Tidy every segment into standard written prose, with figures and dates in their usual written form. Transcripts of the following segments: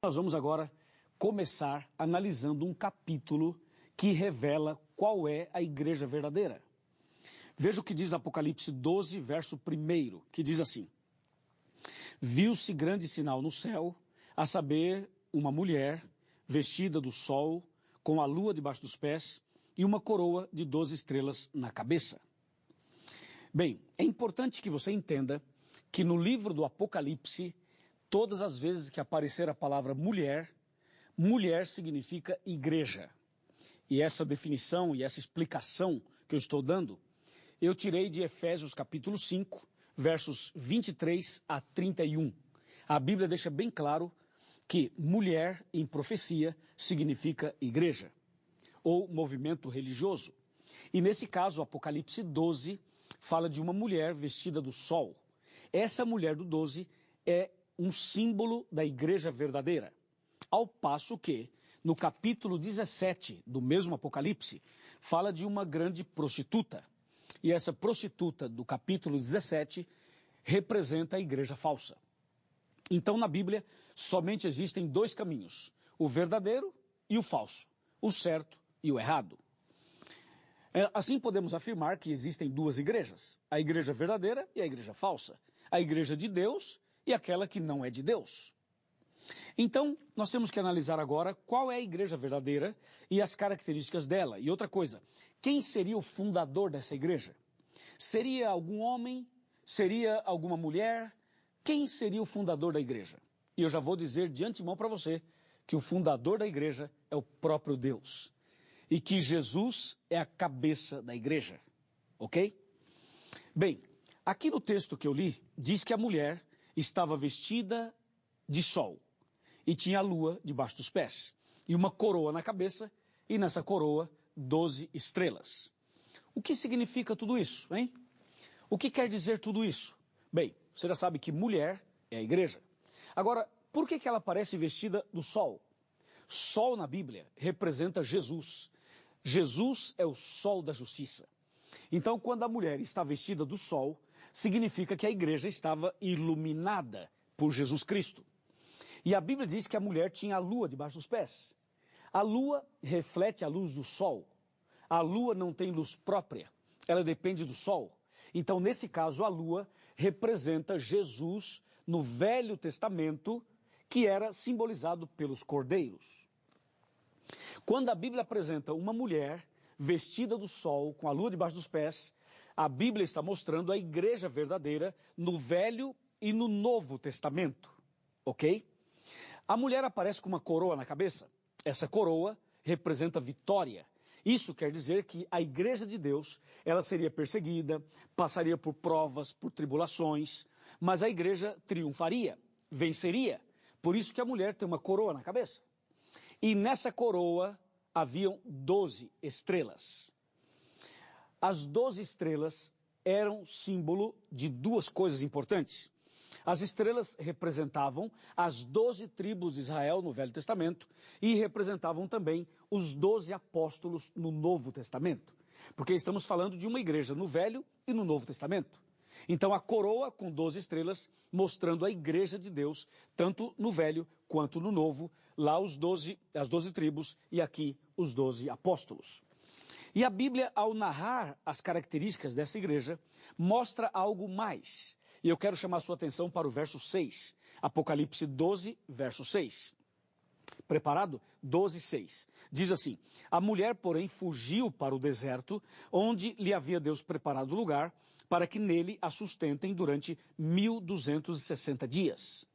Nós vamos agora começar analisando um capítulo que revela qual é a igreja verdadeira. Veja o que diz Apocalipse 12, verso 1, que diz assim: Viu-se grande sinal no céu, a saber, uma mulher vestida do sol, com a lua debaixo dos pés e uma coroa de 12 estrelas na cabeça. Bem, é importante que você entenda que no livro do Apocalipse, todas as vezes que aparecer a palavra mulher, mulher significa igreja. E essa definição e essa explicação que eu estou dando, eu tirei de Efésios capítulo 5, versos 23 a 31. A Bíblia deixa bem claro que mulher em profecia significa igreja, ou movimento religioso. E nesse caso, o Apocalipse 12 fala de uma mulher vestida do sol. Essa mulher do 12 é um símbolo da igreja verdadeira. Ao passo que, no capítulo 17 do mesmo Apocalipse, fala de uma grande prostituta. E essa prostituta do capítulo 17 representa a igreja falsa. Então, na Bíblia, somente existem dois caminhos: o verdadeiro e o falso, o certo e o errado. Assim podemos afirmar que existem duas igrejas: a igreja verdadeira e a igreja falsa, a igreja de Deus e aquela que não é de Deus. Então, nós temos que analisar agora qual é a igreja verdadeira e as características dela. E outra coisa, quem seria o fundador dessa igreja? Seria algum homem? Seria alguma mulher? Quem seria o fundador da igreja? E eu já vou dizer de antemão para você que o fundador da igreja é o próprio Deus. E que Jesus é a cabeça da igreja. Ok? Bem, aqui no texto que eu li, diz que a mulher estava vestida de sol e tinha a lua debaixo dos pés e uma coroa na cabeça, e nessa coroa 12 estrelas. O que significa tudo isso, hein? O que quer dizer tudo isso? Bem, você já sabe que mulher é a igreja. Agora, por que ela aparece vestida do sol? Sol na Bíblia representa Jesus. Jesus é o sol da justiça. Então, quando a mulher está vestida do sol, significa que a igreja estava iluminada por Jesus Cristo. E a Bíblia diz que a mulher tinha a lua debaixo dos pés. A lua reflete a luz do sol. A lua não tem luz própria, ela depende do sol. Então, nesse caso, a lua representa Jesus no Velho Testamento, que era simbolizado pelos cordeiros. Quando a Bíblia apresenta uma mulher vestida do sol, com a lua debaixo dos pés, a Bíblia está mostrando a igreja verdadeira no Velho e no Novo Testamento. Ok? A mulher aparece com uma coroa na cabeça. Essa coroa representa vitória. Isso quer dizer que a igreja de Deus, ela seria perseguida, passaria por provas, por tribulações, mas a igreja triunfaria, venceria. Por isso que a mulher tem uma coroa na cabeça. E nessa coroa haviam 12 estrelas. As 12 estrelas eram símbolo de duas coisas importantes. As estrelas representavam as 12 tribos de Israel no Velho Testamento e representavam também os 12 apóstolos no Novo Testamento. Porque estamos falando de uma igreja no Velho e no Novo Testamento. Então a coroa com 12 estrelas mostrando a igreja de Deus, tanto no Velho quanto no Novo, lá as 12 tribos e aqui os 12 apóstolos. E a Bíblia, ao narrar as características dessa igreja, mostra algo mais. E eu quero chamar a sua atenção para o verso 6. Apocalipse 12, verso 6. Preparado? 12, 6. Diz assim: A mulher, porém, fugiu para o deserto, onde lhe havia Deus preparado lugar, para que nele a sustentem durante 1260 dias.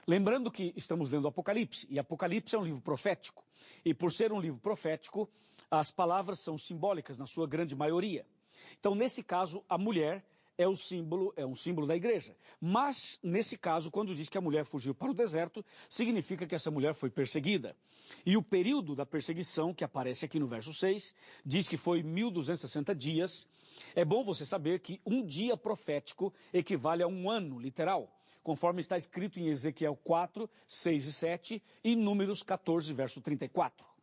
Lembrando que estamos lendo Apocalipse, e Apocalipse é um livro profético. E por ser um livro profético, as palavras são simbólicas na sua grande maioria. Então, nesse caso, a mulher é um símbolo da igreja. Mas, nesse caso, quando diz que a mulher fugiu para o deserto, significa que essa mulher foi perseguida. E o período da perseguição, que aparece aqui no verso 6, diz que foi 1260 dias. É bom você saber que um dia profético equivale a um ano literal, conforme está escrito em Ezequiel 4, 6 e 7 e Números 14, verso 34.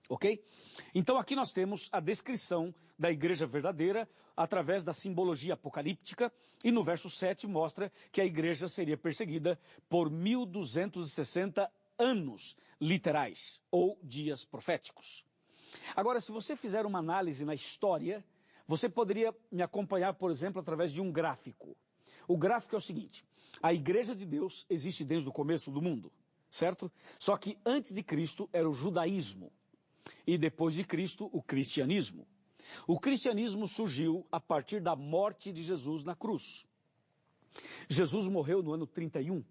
Ok? Então aqui nós temos a descrição da igreja verdadeira através da simbologia apocalíptica, e no verso 7 mostra que a igreja seria perseguida por 1260 anos literais ou dias proféticos. Agora, se você fizer uma análise na história, você poderia me acompanhar, por exemplo, através de um gráfico. O gráfico é o seguinte: a Igreja de Deus existe desde o começo do mundo, certo? Só que antes de Cristo era o judaísmo e depois de Cristo o cristianismo. O cristianismo surgiu a partir da morte de Jesus na cruz. Jesus morreu no ano 31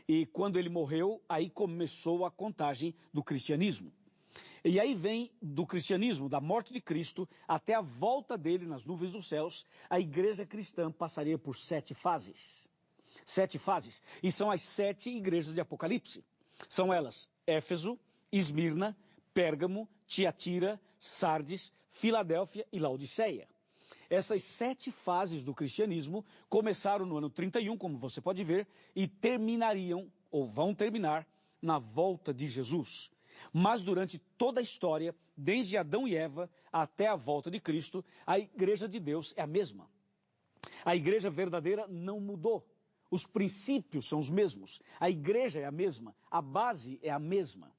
e quando ele morreu, aí começou a contagem do cristianismo. E aí vem do cristianismo, da morte de Cristo, até a volta dele nas nuvens dos céus, a igreja cristã passaria por 7 fases. 7 fases. E são as 7 igrejas de Apocalipse. São elas Éfeso, Esmirna, Pérgamo, Tiatira, Sardes, Filadélfia e Laodiceia. Essas 7 fases do cristianismo começaram no ano 31, como você pode ver, e terminariam, ou vão terminar, na volta de Jesus. Mas durante toda a história, desde Adão e Eva até a volta de Cristo, a igreja de Deus é a mesma. A igreja verdadeira não mudou. Os princípios são os mesmos. A igreja é a mesma. A base é a mesma.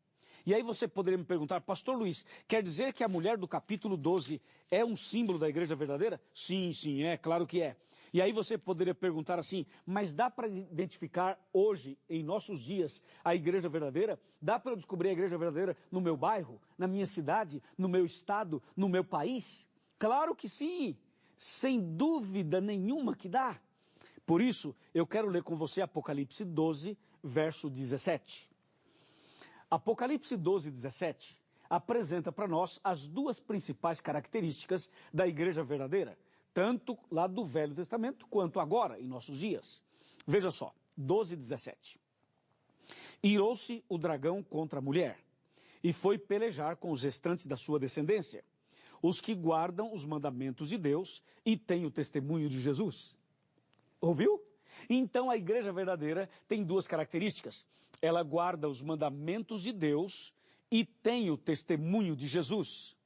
E aí você poderia me perguntar: Pastor Luiz, quer dizer que a mulher do capítulo 12 é um símbolo da igreja verdadeira? Sim, é, claro que é. E aí você poderia perguntar assim: mas dá para identificar hoje, em nossos dias, a igreja verdadeira? Dá para eu descobrir a igreja verdadeira no meu bairro, na minha cidade, no meu estado, no meu país? Claro que sim, sem dúvida nenhuma que dá. Por isso, eu quero ler com você Apocalipse 12, verso 17. Apocalipse 12, 17 apresenta para nós as 2 principais características da igreja verdadeira, tanto lá do Velho Testamento quanto agora, em nossos dias. Veja só, 12, 17. Irou-se o dragão contra a mulher, e foi pelejar com os restantes da sua descendência, os que guardam os mandamentos de Deus e têm o testemunho de Jesus. Ouviu? Então a igreja verdadeira tem 2 características. Ela guarda os mandamentos de Deus e tem o testemunho de Jesus.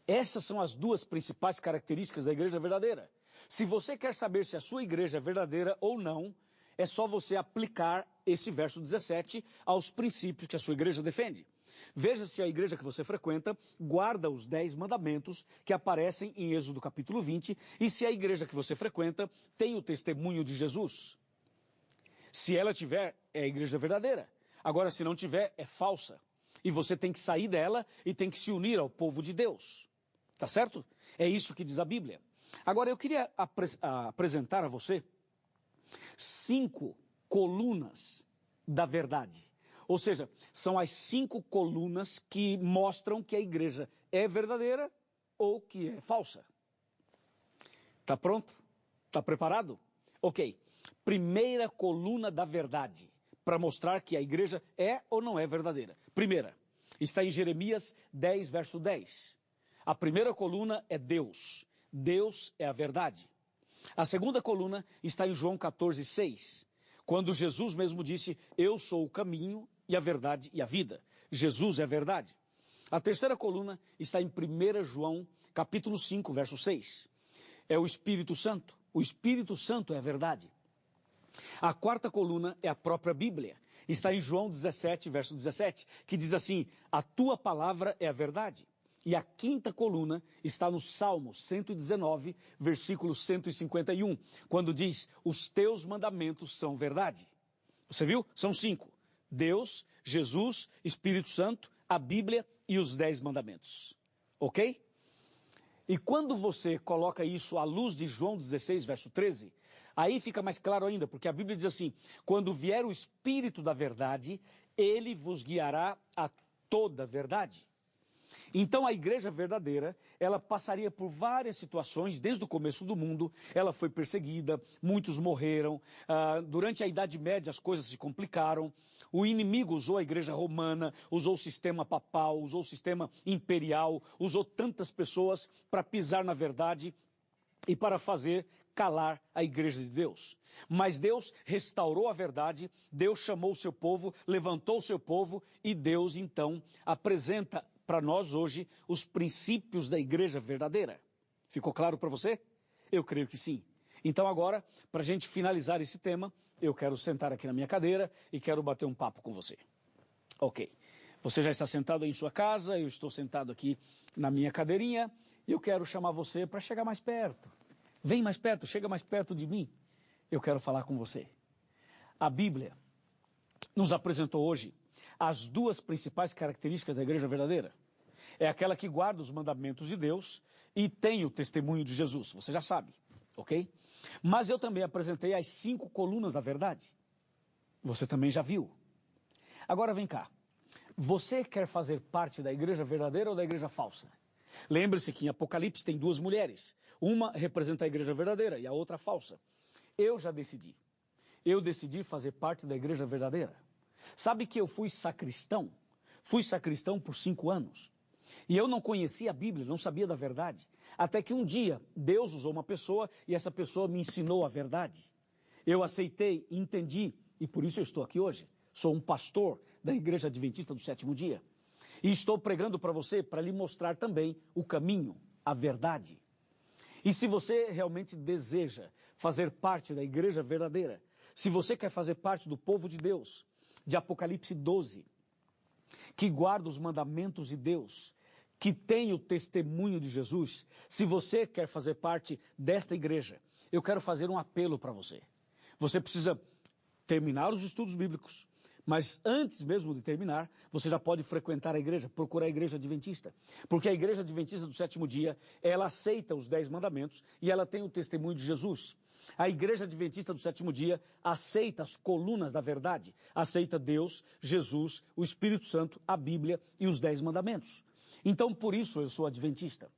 Essas são as 2 principais características da igreja verdadeira. Se você quer saber se a sua igreja é verdadeira ou não, é só você aplicar esse verso 17 aos princípios que a sua igreja defende. Veja se a igreja que você frequenta guarda os 10 mandamentos que aparecem em Êxodo capítulo 20 e se a igreja que você frequenta tem o testemunho de Jesus. Se ela tiver, é a igreja verdadeira. Agora, se não tiver, é falsa. E você tem que sair dela e tem que se unir ao povo de Deus. Tá certo? É isso que diz a Bíblia. Agora, eu queria apresentar a você 5 colunas da verdade. Ou seja, são as 5 colunas que mostram que a igreja é verdadeira ou que é falsa. Tá pronto? Tá preparado? Ok. Primeira coluna da verdade, para mostrar que a igreja é ou não é verdadeira. Primeira, está em Jeremias 10, verso 10. A primeira coluna é Deus. Deus é a verdade. A segunda coluna está em João 14, 6. Quando Jesus mesmo disse: eu sou o caminho e a verdade e a vida. Jesus é a verdade. A terceira coluna está em 1 João, capítulo 5, verso 6. É o Espírito Santo. O Espírito Santo é a verdade. A quarta coluna é a própria Bíblia. Está em João 17, verso 17, que diz assim: a tua palavra é a verdade. E a quinta coluna está no Salmo 119, versículo 151, quando diz: os teus mandamentos são verdade. Você viu? São 5. Deus, Jesus, Espírito Santo, a Bíblia e os 10 mandamentos. Ok? E quando você coloca isso à luz de João 16, verso 13, aí fica mais claro ainda, porque a Bíblia diz assim: quando vier o Espírito da verdade, ele vos guiará a toda a verdade. Então a igreja verdadeira, ela passaria por várias situações desde o começo do mundo. Ela foi perseguida, muitos morreram, durante a Idade Média as coisas se complicaram. O inimigo usou a igreja romana, usou o sistema papal, usou o sistema imperial, usou tantas pessoas para pisar na verdade e para fazer calar a igreja de Deus. Mas Deus restaurou a verdade, Deus chamou o seu povo, levantou o seu povo e Deus então apresenta para nós hoje os princípios da igreja verdadeira. Ficou claro para você? Eu creio que sim. Então agora, para a gente finalizar esse tema, eu quero sentar aqui na minha cadeira e quero bater um papo com você. Ok. Você já está sentado aí em sua casa, eu estou sentado aqui na minha cadeirinha e eu quero chamar você para chegar mais perto. Vem mais perto, chega mais perto de mim. Eu quero falar com você. A Bíblia nos apresentou hoje as duas principais características da igreja verdadeira. É aquela que guarda os mandamentos de Deus e tem o testemunho de Jesus. Você já sabe, ok? Mas eu também apresentei as 5 colunas da verdade. Você também já viu. Agora vem cá. Você quer fazer parte da igreja verdadeira ou da igreja falsa? Lembre-se que em Apocalipse tem 2 mulheres. Uma representa a igreja verdadeira e a outra falsa. Eu já decidi. Eu decidi fazer parte da igreja verdadeira. Sabe que eu fui sacristão? Fui sacristão por 5 anos. E eu não conhecia a Bíblia, não sabia da verdade. Até que um dia Deus usou uma pessoa e essa pessoa me ensinou a verdade. Eu aceitei, entendi e por isso eu estou aqui hoje. Sou um pastor da Igreja Adventista do Sétimo Dia. E estou pregando para você para lhe mostrar também o caminho, a verdade. E se você realmente deseja fazer parte da igreja verdadeira, se você quer fazer parte do povo de Deus, de Apocalipse 12, que guarda os mandamentos de Deus, que tem o testemunho de Jesus, se você quer fazer parte desta igreja, eu quero fazer um apelo para você. Você precisa terminar os estudos bíblicos, mas antes mesmo de terminar, você já pode frequentar a igreja, procurar a igreja adventista. Porque a igreja adventista do sétimo dia, ela aceita os 10 mandamentos e ela tem o testemunho de Jesus. A igreja adventista do sétimo dia aceita as colunas da verdade, aceita Deus, Jesus, o Espírito Santo, a Bíblia e os 10 mandamentos. Então, por isso eu sou adventista.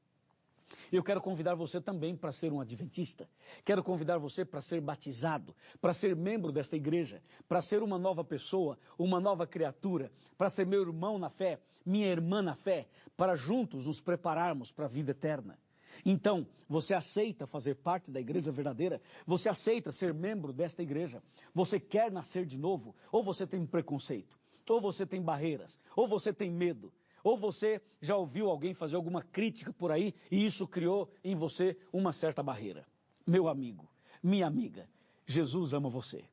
Eu quero convidar você também para ser um adventista. Quero convidar você para ser batizado, para ser membro desta igreja, para ser uma nova pessoa, uma nova criatura, para ser meu irmão na fé, minha irmã na fé, para juntos nos prepararmos para a vida eterna. Então, você aceita fazer parte da igreja verdadeira? Você aceita ser membro desta igreja? Você quer nascer de novo? Ou você tem preconceito? Ou você tem barreiras? Ou você tem medo? Ou você já ouviu alguém fazer alguma crítica por aí e isso criou em você uma certa barreira? Meu amigo, minha amiga, Jesus ama você.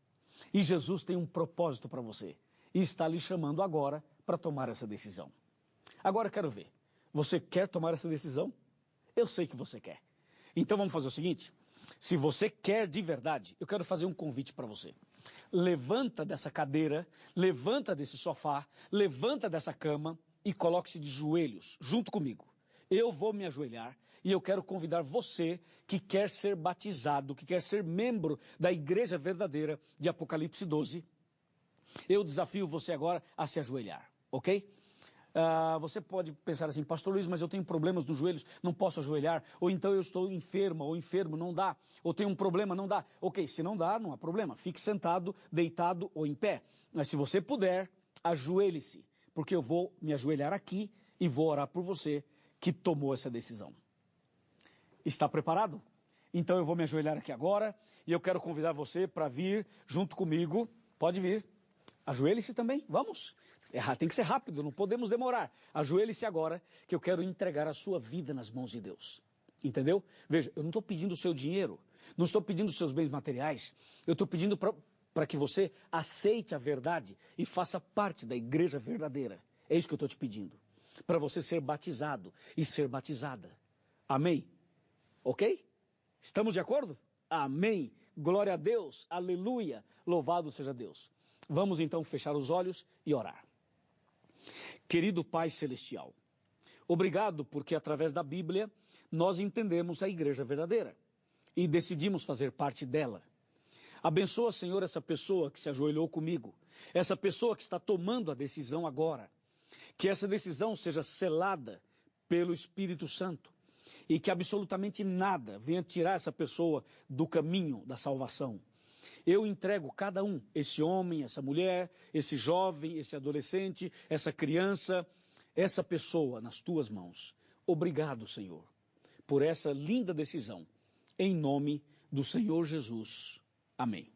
E Jesus tem um propósito para você. E está lhe chamando agora para tomar essa decisão. Agora eu quero ver. Você quer tomar essa decisão? Eu sei que você quer. Então vamos fazer o seguinte. Se você quer de verdade, eu quero fazer um convite para você. Levanta dessa cadeira, levanta desse sofá, levanta dessa cama e coloque-se de joelhos junto comigo. Eu vou me ajoelhar e eu quero convidar você que quer ser batizado, que quer ser membro da igreja verdadeira de Apocalipse 12. Eu desafio você agora a se ajoelhar, ok? Você pode pensar assim, Pastor Luiz, mas eu tenho problemas dos joelhos, não posso ajoelhar, ou então eu estou enferma, ou enfermo, não dá, ou tenho um problema, não dá. Ok, se não dá, não há problema, fique sentado, deitado ou em pé. Mas se você puder, ajoelhe-se, porque eu vou me ajoelhar aqui e vou orar por você que tomou essa decisão. Está preparado? Então eu vou me ajoelhar aqui agora e eu quero convidar você para vir junto comigo. Pode vir. Ajoelhe-se também, vamos. Tem que ser rápido, não podemos demorar. Ajoelhe-se agora que eu quero entregar a sua vida nas mãos de Deus. Entendeu? Veja, eu não estou pedindo o seu dinheiro, não estou pedindo os seus bens materiais, eu estou pedindo para que você aceite a verdade e faça parte da igreja verdadeira. É isso que eu estou te pedindo. Para você ser batizado e ser batizada. Amém? Ok? Estamos de acordo? Amém. Glória a Deus. Aleluia. Louvado seja Deus. Vamos então fechar os olhos e orar. Querido Pai Celestial, obrigado porque através da Bíblia nós entendemos a igreja verdadeira e decidimos fazer parte dela. Abençoa, Senhor, essa pessoa que se ajoelhou comigo, essa pessoa que está tomando a decisão agora. Que essa decisão seja selada pelo Espírito Santo e que absolutamente nada venha tirar essa pessoa do caminho da salvação. Eu entrego cada um, esse homem, essa mulher, esse jovem, esse adolescente, essa criança, essa pessoa nas tuas mãos. Obrigado, Senhor, por essa linda decisão. Em nome do Senhor Jesus. Amém.